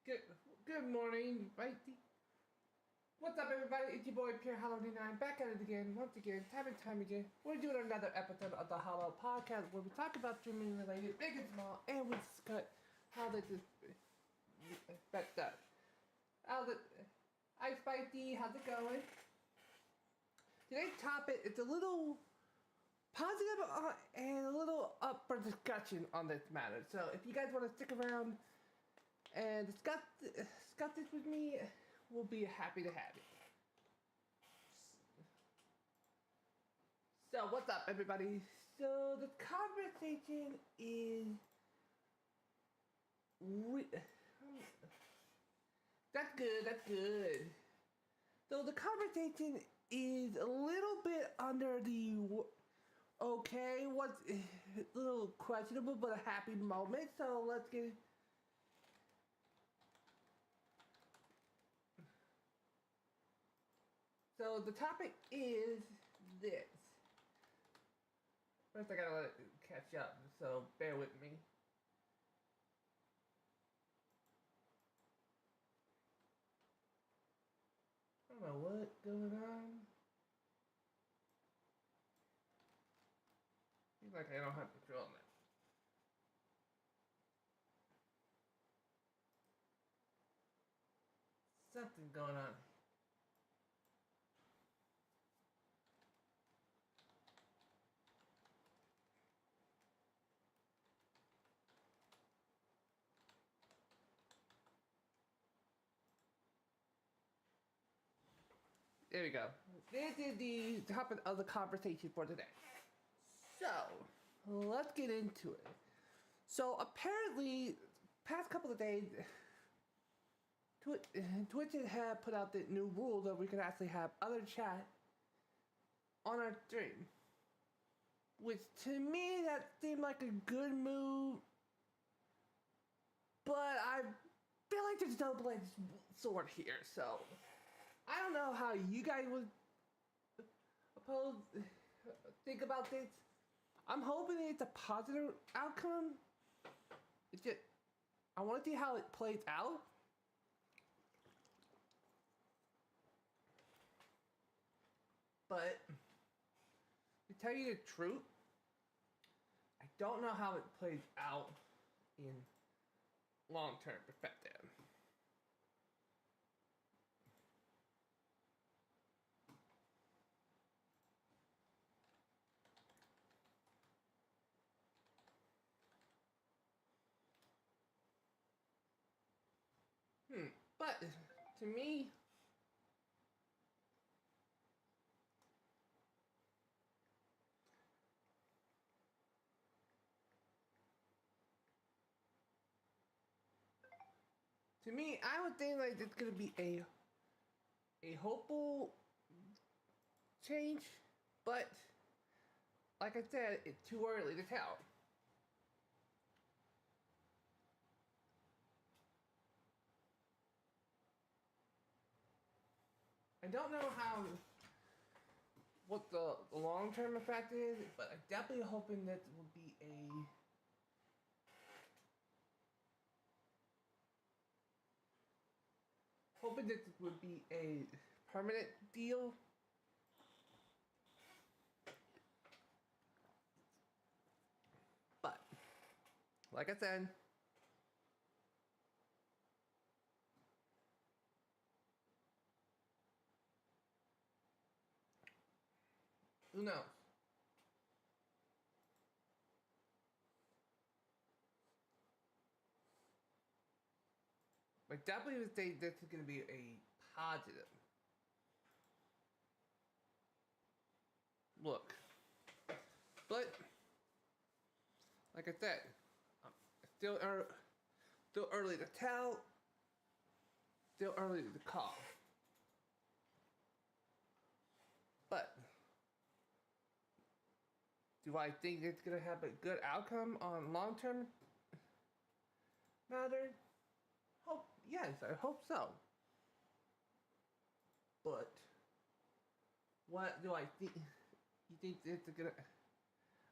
Good morning, right? What's up, everybody? It's your boy Pierre Hollow 9 back at it again, once again, time and time again. We're doing another episode of the Hollow Podcast where we talk about streaming related, big and small, and we discuss how this is affect us. Hi, Spikey, how's it going? Today's topic is a little positive and a little up for discussion on this matter. So if you guys want to stick around and discuss this with me, we'll be happy to have it. So what's up, everybody? So the conversation is that's good. So the conversation is a little bit under the okay, what's a little questionable but a happy moment. So let's get. So the topic is this. First I gotta let it catch up, so bear with me. I don't know what's going on. Seems like I don't have control on it. Something's going on. There we go. This is the topic of the conversation for today. So, let's get into it. So, apparently, past couple of days, Twitch had put out the new rule that we could actually have other chat on our stream. Which, to me, that seemed like a good move. But I feel like there's no double-edged sword here, so I don't know how you guys would think about this. I'm hoping it's a positive outcome. It's just, I want to see how it plays out. But to tell you the truth, I don't know how it plays out in long-term perspective. But to me, I would think like it's gonna be a hopeful change, but like I said, it's too early to tell. I don't know what the long-term effect is, but I'm definitely hoping that will be a permanent deal. But like I said, who knows? But definitely would say this is going to be a positive. Look. But, like I said, still early to tell, still early to call. But, do I think it's going to have a good outcome on long-term matter? Yes, I hope so. But what do I think? You think it's gonna?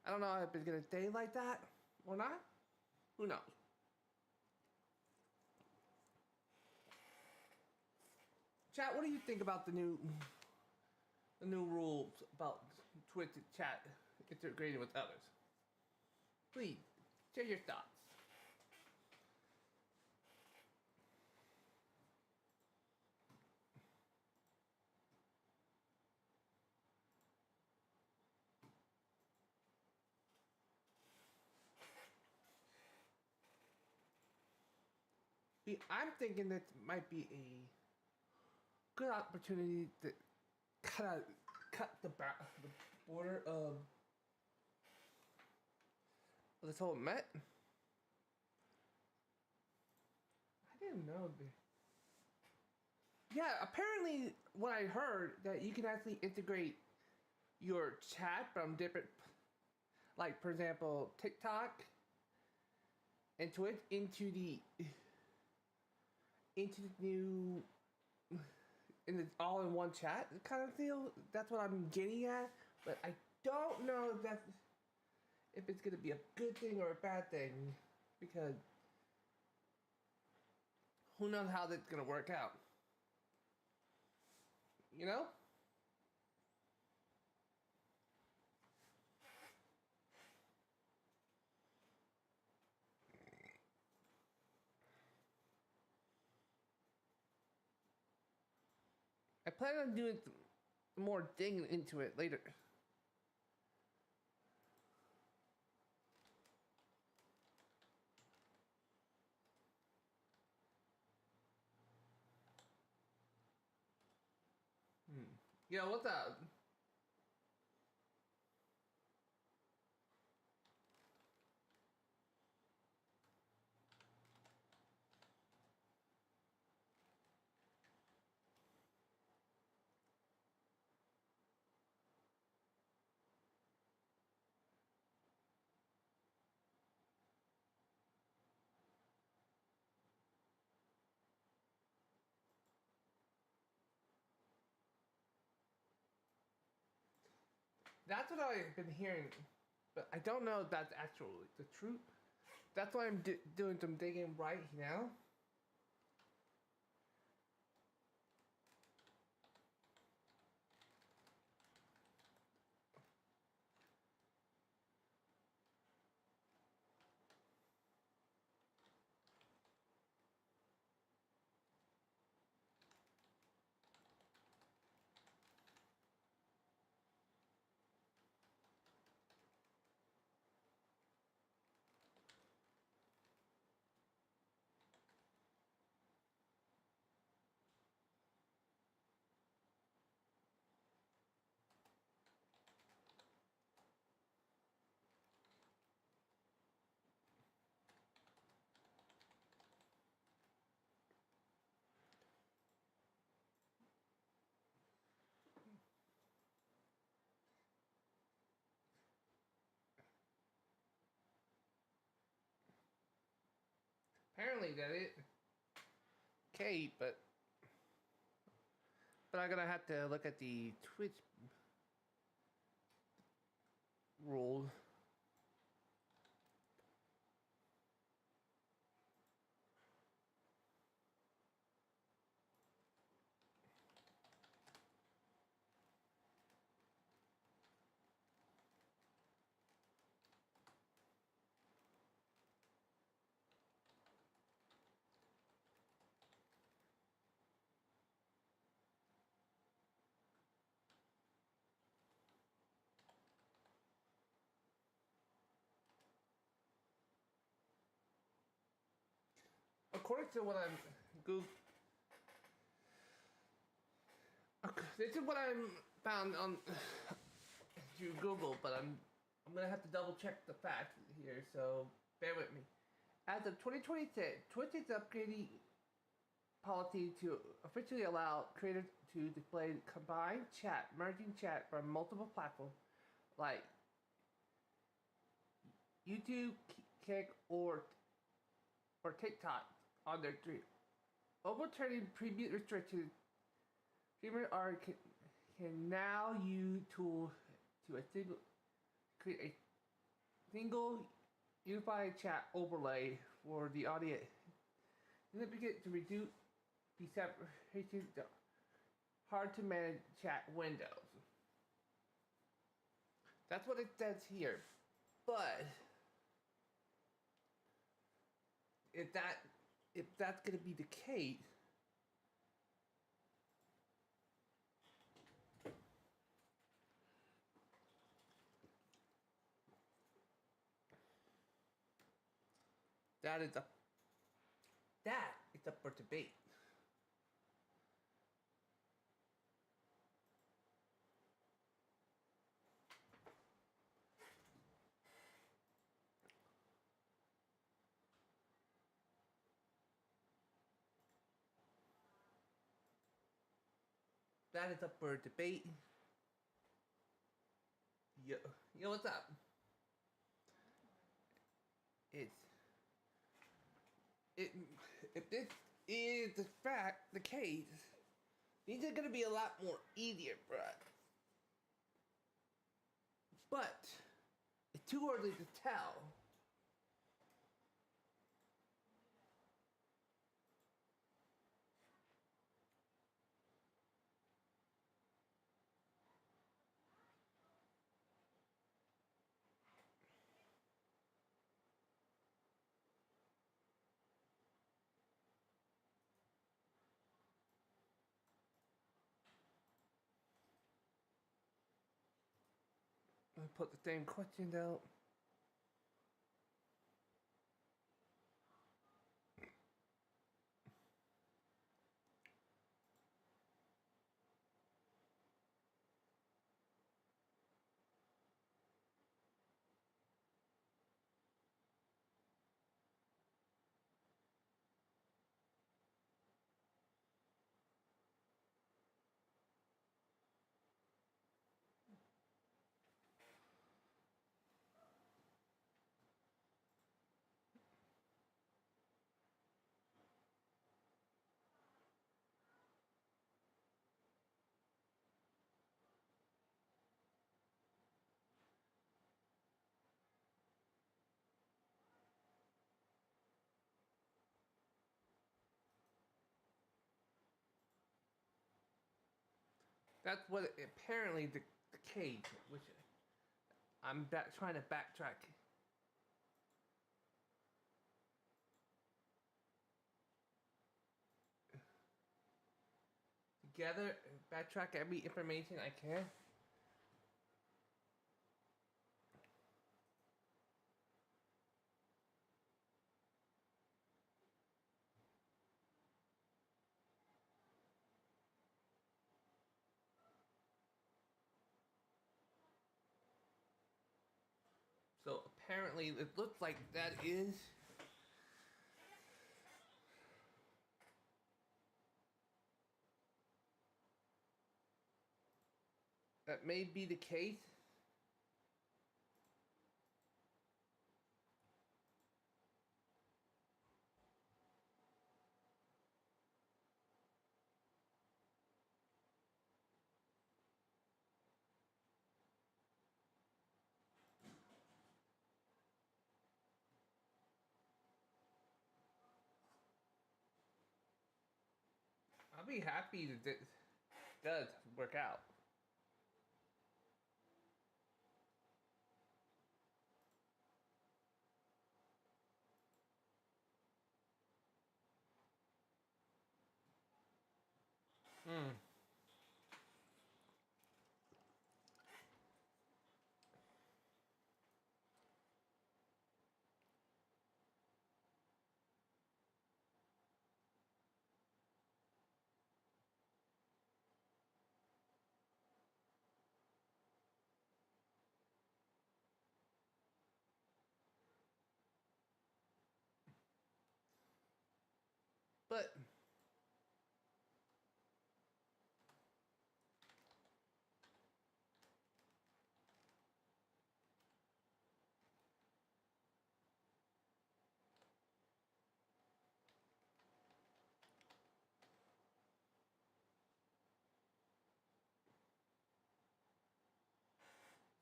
I don't know if it's gonna stay like that or not. Who knows? Chat, what do you think about the new rules about Twitch chat integrating with others? Please share your thoughts. I'm thinking that might be a good opportunity to kind of cut the border of this whole Met. I didn't know. Yeah, apparently what I heard that you can actually integrate your chat from different, like for example, TikTok and Twitch into the new in the all-in-one chat kind of deal. That's what I'm getting at, but I don't know if it's gonna be a good thing or a bad thing, because who knows how that's gonna work out. You know? I plan on doing more digging into it later. Yo, what's up? That's what I've been hearing, but I don't know if that's actually the truth. That's why I'm doing some digging right now. Apparently that it. Okay, but I'm gonna have to look at the Twitch rules. According to what I'm this is what I'm found on through Google, but I'm gonna have to double check the facts here, so bear with me. As of 2026, Twitch is upgrading policy to officially allow creators to display combined chat, merging chat from multiple platforms like YouTube, Kick, or TikTok on their stream. Overturning previous restrictions, streamers can now use tools to create a single unified chat overlay for the audience. Significant to reduce the separation hard to manage chat windows. That's what it says here. But if that's gonna be the case, that is up for debate. That is up for debate. Yo, what's up? It's it if this is the case, these are gonna be a lot more easier for us. But it's too early to tell. Let me put the same questions out. That's what apparently the case, which I'm trying to backtrack. Together, backtrack every information I can. So apparently, it looks like that may be the case. I'll be happy that this does work out. Hmm. But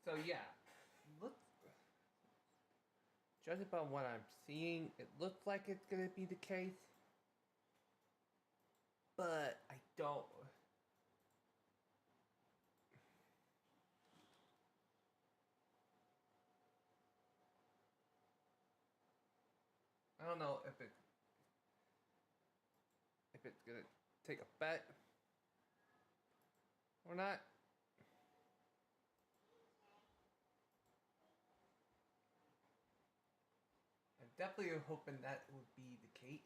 so yeah, look. Judging by what I'm seeing, it looks like it's gonna be the case. But I don't. don't know if it's gonna take a bet or not. I definitely am hoping that would be the case.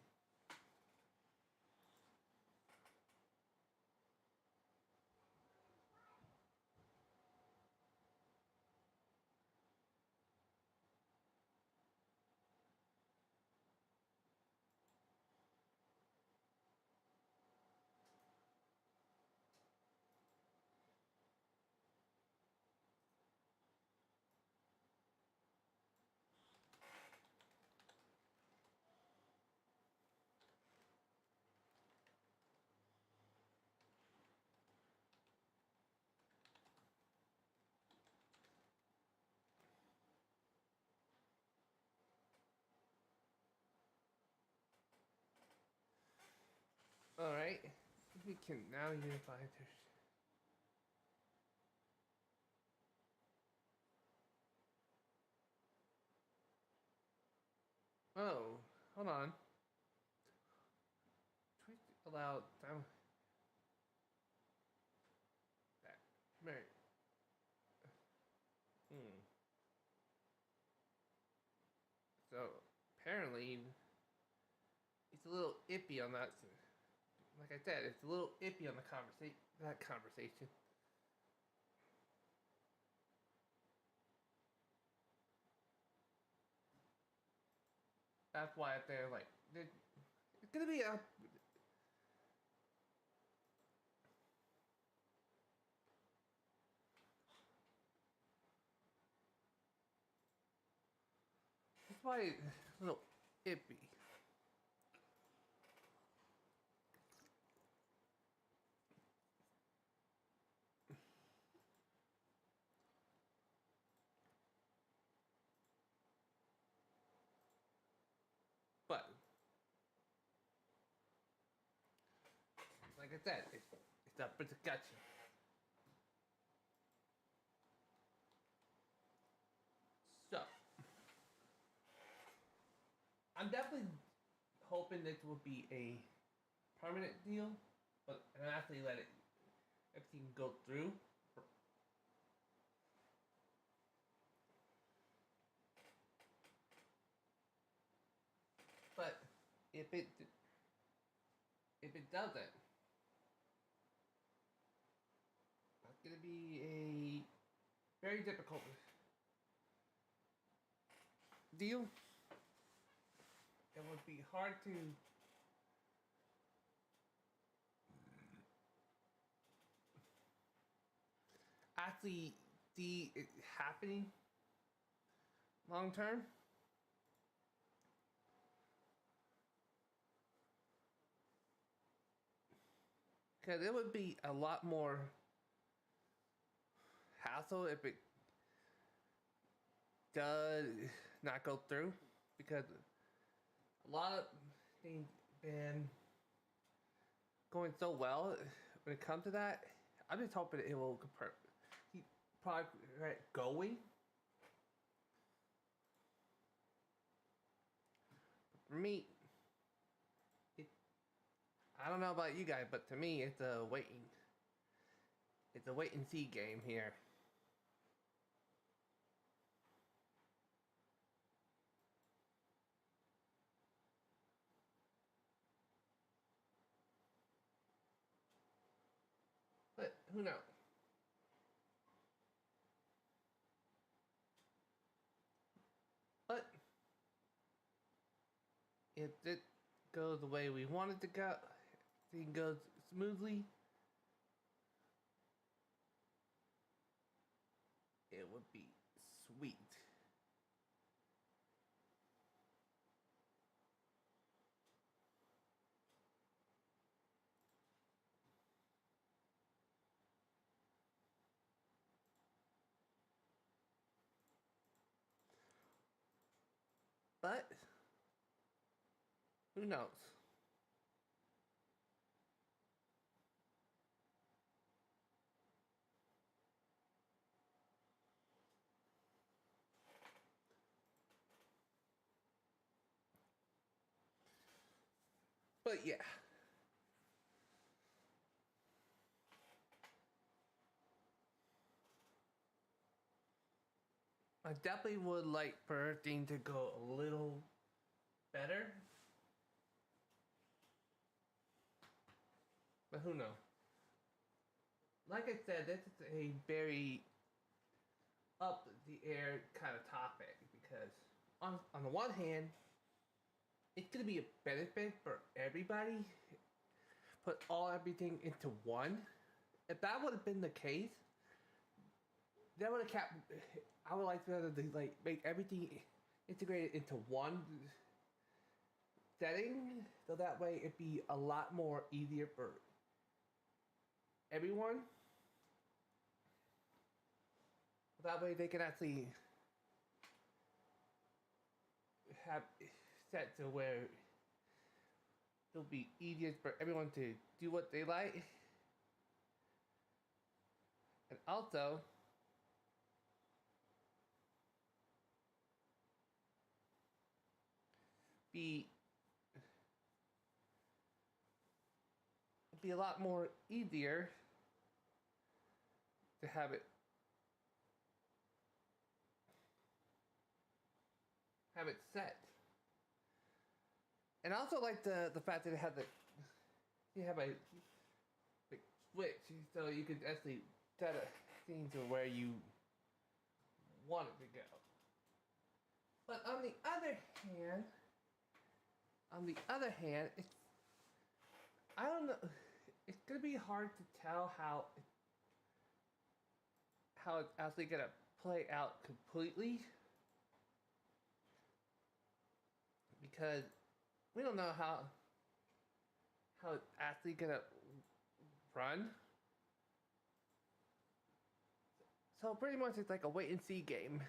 Alright. We can now unify this. Oh, hold on. Tweet allow down. That. Right. So apparently it's a little iffy on that. Like I said, it's a little iffy on the conversation. That's why they're like, it's gonna be a. That's why it's a little iffy. But like I said, it's up for discussion. So I'm definitely hoping this will be a permanent deal, but and actually let it everything go through. But if it doesn't, that's gonna be a very difficult deal. It would be hard to actually see it happening long term. Because it would be a lot more hassle if it does not go through. Because a lot of things been going so well when it comes to that. I'm just hoping it will keep probably going. For me, I don't know about you guys, but to me, it's a wait and see game here. But who knows? But if it goes the way we want it to go, everything goes smoothly, it would be sweet. But who knows? But yeah. I definitely would like for everything to go a little better. But who knows? Like I said, this is a very up the air kind of topic because on the one hand, it's gonna be a benefit for everybody. Put everything into one. If that would have been the case, that would have kept. I would like to like make everything integrated into one setting, so that way it'd be a lot more easier for everyone. That way they can actually have set to where it'll be easier for everyone to do what they like. And also, be a lot more easier to have it set. And I also like the fact that it had you have a switch, so you could actually set a scene to where you want it to go. But on the other hand, I don't know. It's gonna be hard to tell how it's actually gonna play out completely because we don't know how it's actually gonna run. So pretty much it's like a wait and see game.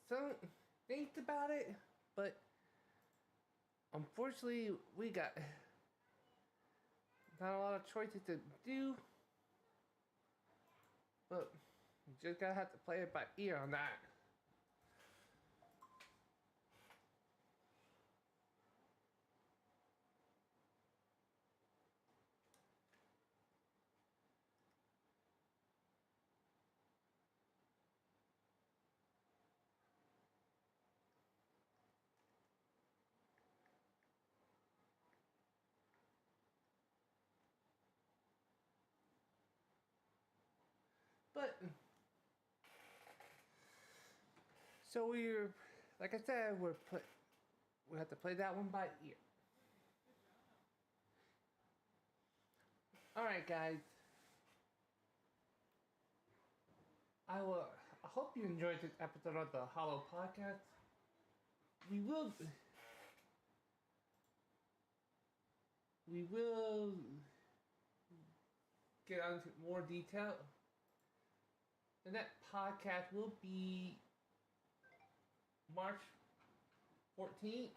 Some things about it, but unfortunately we got not a lot of choices to do. But you just gotta have to play it by ear on that. But so like I said, we have to play that one by ear. All right, guys. I hope you enjoyed this episode of the Hollow Podcast. We will get into more detail. The next podcast will be March 14th.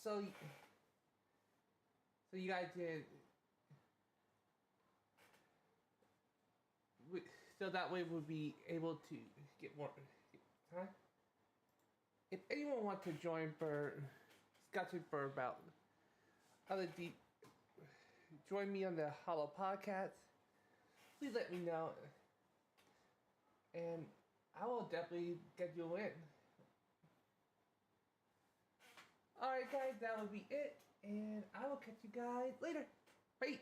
So you guys can, so that way we'll be able to get more time. If anyone wants to join for discussion for about other join me on the Hollow Podcast, please let me know, and I will definitely get you in. Alright guys, that will be it, and I will catch you guys later. Peace!